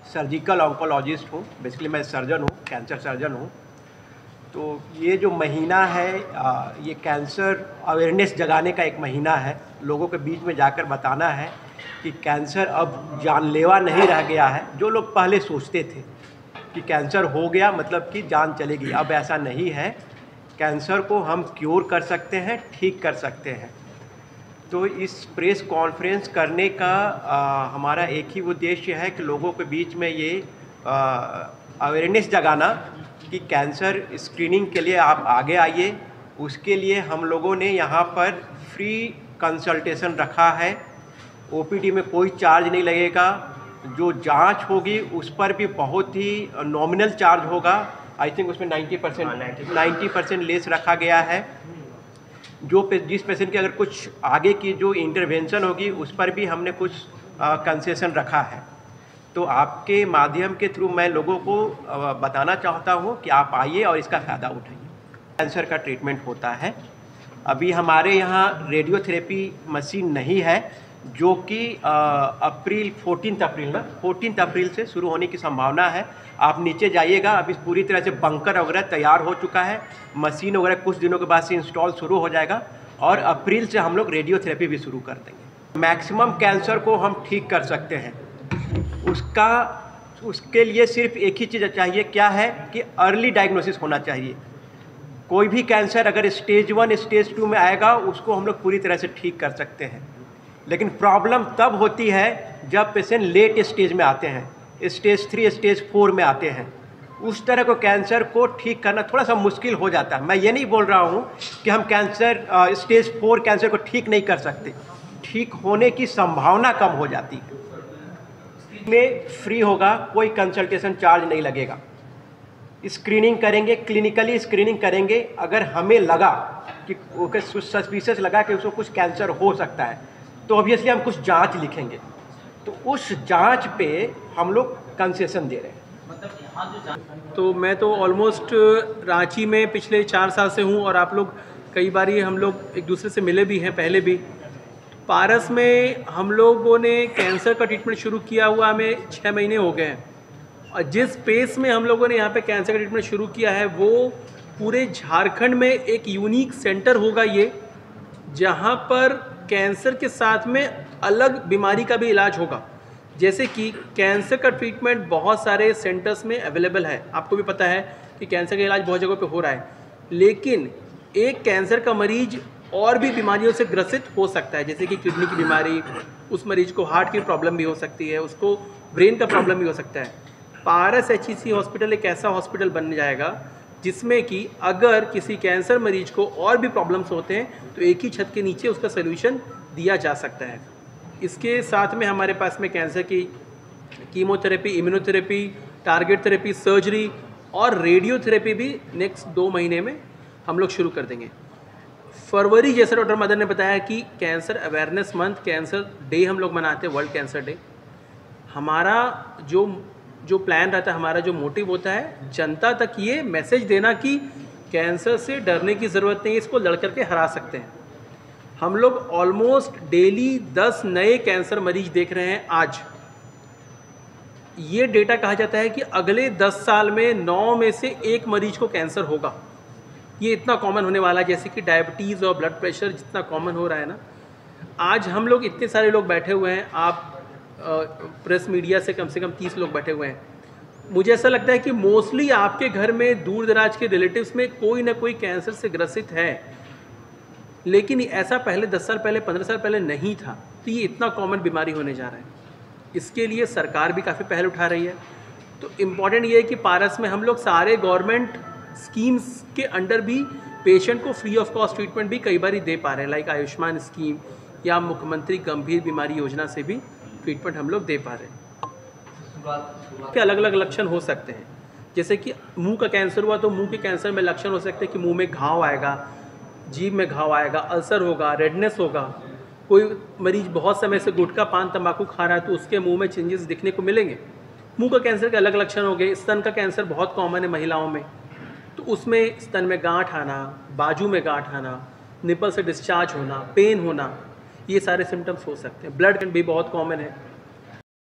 Surgical oncologist हूँ। Basically मैं surgeon हूँ, कैंसर सर्जन हूँ। तो ये जो महीना है ये कैंसर अवेयरनेस जगाने का एक महीना है। लोगों के बीच में जाकर बताना है कि कैंसर अब जानलेवा नहीं रह गया है। जो लोग पहले सोचते थे कि कैंसर हो गया मतलब कि जान चलेगी, अब ऐसा नहीं है। कैंसर को हम क्योर कर सकते हैं, ठीक कर सकते हैं। तो इस प्रेस कॉन्फ्रेंस करने का हमारा एक ही उद्देश्य है कि लोगों के बीच में ये अवेयरनेस जगाना कि कैंसर स्क्रीनिंग के लिए आप आगे आइए। उसके लिए हम लोगों ने यहाँ पर फ्री कंसल्टेशन रखा है। ओपीडी में कोई चार्ज नहीं लगेगा। जो जांच होगी उस पर भी बहुत ही नॉमिनल चार्ज होगा। आई थिंक उसमें 90% लेस रखा गया है। जिस पेशेंट की अगर कुछ आगे की जो इंटरवेंशन होगी उस पर भी हमने कुछ कंसेशन रखा है। तो आपके माध्यम के थ्रू मैं लोगों को बताना चाहता हूँ कि आप आइए और इसका फ़ायदा उठाइए। कैंसर का ट्रीटमेंट होता है। अभी हमारे यहाँ रेडियोथेरेपी मशीन नहीं है, जो कि 14 अप्रैल से शुरू होने की संभावना है। आप नीचे जाइएगा, अभी पूरी तरह से बंकर वगैरह तैयार हो चुका है। मशीन वगैरह कुछ दिनों के बाद से इंस्टॉल शुरू हो जाएगा और अप्रैल से हम लोग रेडियोथेरेपी भी शुरू कर देंगे। मैक्सिमम कैंसर को हम ठीक कर सकते हैं। उसके लिए सिर्फ एक ही चीज़ चाहिए, क्या है कि अर्ली डायग्नोसिस होना चाहिए। कोई भी कैंसर अगर स्टेज 1 स्टेज 2 में आएगा उसको हम लोग पूरी तरह से ठीक कर सकते हैं। लेकिन प्रॉब्लम तब होती है जब पेशेंट लेट स्टेज में आते हैं, स्टेज 3 स्टेज 4 में आते हैं। उस तरह को कैंसर को ठीक करना थोड़ा सा मुश्किल हो जाता है। मैं ये नहीं बोल रहा हूँ कि हम स्टेज 4 कैंसर को ठीक नहीं कर सकते। ठीक होने की संभावना कम हो जाती है। में फ्री होगा, कोई कंसल्टेशन चार्ज नहीं लगेगा। स्क्रीनिंग करेंगे, क्लिनिकली स्क्रीनिंग करेंगे। अगर हमें लगा कि सस्पिशियस लगा कि उसको कुछ कैंसर हो सकता है तो ऑब्वियसली हम कुछ जांच लिखेंगे। तो उस जांच पे हम लोग कंसेशन दे रहे हैं। तो मैं तो ऑलमोस्ट रांची में पिछले 4 साल से हूँ और आप लोग कई बार हम लोग एक दूसरे से मिले भी हैं पहले भी। पारस में हम लोगों ने कैंसर का ट्रीटमेंट शुरू किया हुआ हमें 6 महीने हो गए हैं। और जिस पेस में हम लोगों ने यहाँ पे कैंसर का ट्रीटमेंट शुरू किया है वो पूरे झारखंड में एक यूनिक सेंटर होगा ये, जहाँ पर कैंसर के साथ में अलग बीमारी का भी इलाज होगा। जैसे कि कैंसर का ट्रीटमेंट बहुत सारे सेंटर्स में अवेलेबल है, आपको भी पता है कि कैंसर का इलाज बहुत जगह पे हो रहा है। लेकिन एक कैंसर का मरीज और भी बीमारियों से ग्रसित हो सकता है, जैसे कि किडनी की बीमारी, उस मरीज को हार्ट की प्रॉब्लम भी हो सकती है, उसको ब्रेन का प्रॉब्लम भी हो सकता है। पारस HEC हॉस्पिटल एक ऐसा हॉस्पिटल बन जाएगा जिसमें कि अगर किसी कैंसर मरीज को और भी प्रॉब्लम्स होते हैं तो एक ही छत के नीचे उसका सलूशन दिया जा सकता है। इसके साथ में हमारे पास में कैंसर की chemotherapy, immunotherapy, target therapy, surgery और रेडियोथेरेपी भी नेक्स्ट 2 महीने में हम लोग शुरू कर देंगे। फरवरी, जैसे डॉक्टर मदन ने बताया कि cancer awareness month, cancer day हम लोग मनाते हैं, वर्ल्ड कैंसर डे। हमारा जो प्लान रहता है, हमारा जो मोटिव होता है, जनता तक ये मैसेज देना कि कैंसर से डरने की ज़रूरत नहीं है, इसको लड़ करके हरा सकते हैं। हम लोग ऑलमोस्ट डेली 10 नए कैंसर मरीज देख रहे हैं आज। ये डेटा कहा जाता है कि अगले 10 साल में 9 में से 1 मरीज को कैंसर होगा। ये इतना कॉमन होने वाला है, जैसे कि डायबिटीज़ और ब्लड प्रेशर जितना कॉमन हो रहा है ना। आज हम लोग इतने सारे लोग बैठे हुए हैं, आप प्रेस मीडिया से कम 30 लोग बैठे हुए हैं। मुझे ऐसा लगता है कि मोस्टली आपके घर में दूर दराज के रिलेटिव्स में कोई ना कोई कैंसर से ग्रसित है। लेकिन ऐसा पहले 10 साल पहले, 15 साल पहले नहीं था। तो ये इतना कॉमन बीमारी होने जा रहा है। इसके लिए सरकार भी काफ़ी पहल उठा रही है। तो इम्पॉर्टेंट ये है कि पारस में हम लोग सारे गवर्नमेंट स्कीम्स के अंडर भी पेशेंट को फ्री ऑफ कॉस्ट ट्रीटमेंट भी कई बार ही दे पा रहे हैं, लाइक आयुष्मान स्कीम या मुख्यमंत्री गंभीर बीमारी योजना से भी ट्रीटमेंट हम लोग दे पा रहे हैं। के अलग अलग लक्षण हो सकते हैं, जैसे कि मुंह का कैंसर हुआ तो मुंह के कैंसर में लक्षण हो सकते हैं कि मुंह में घाव आएगा, जीभ में घाव आएगा, अल्सर होगा, रेडनेस होगा। कोई मरीज बहुत समय से गुटखा, पान, तंबाकू खा रहा है तो उसके मुंह में चेंजेस दिखने को मिलेंगे। मुंह का कैंसर के अलग लक्षण हो गए। स्तन का कैंसर बहुत कॉमन है महिलाओं में, तो उसमें स्तन में गांठ आना, बाजू में गांठ आना, निपल से डिस्चार्ज होना, पेन होना, ये सारे सिम्टम्स हो सकते हैं। ब्लड भी बहुत कॉमन है।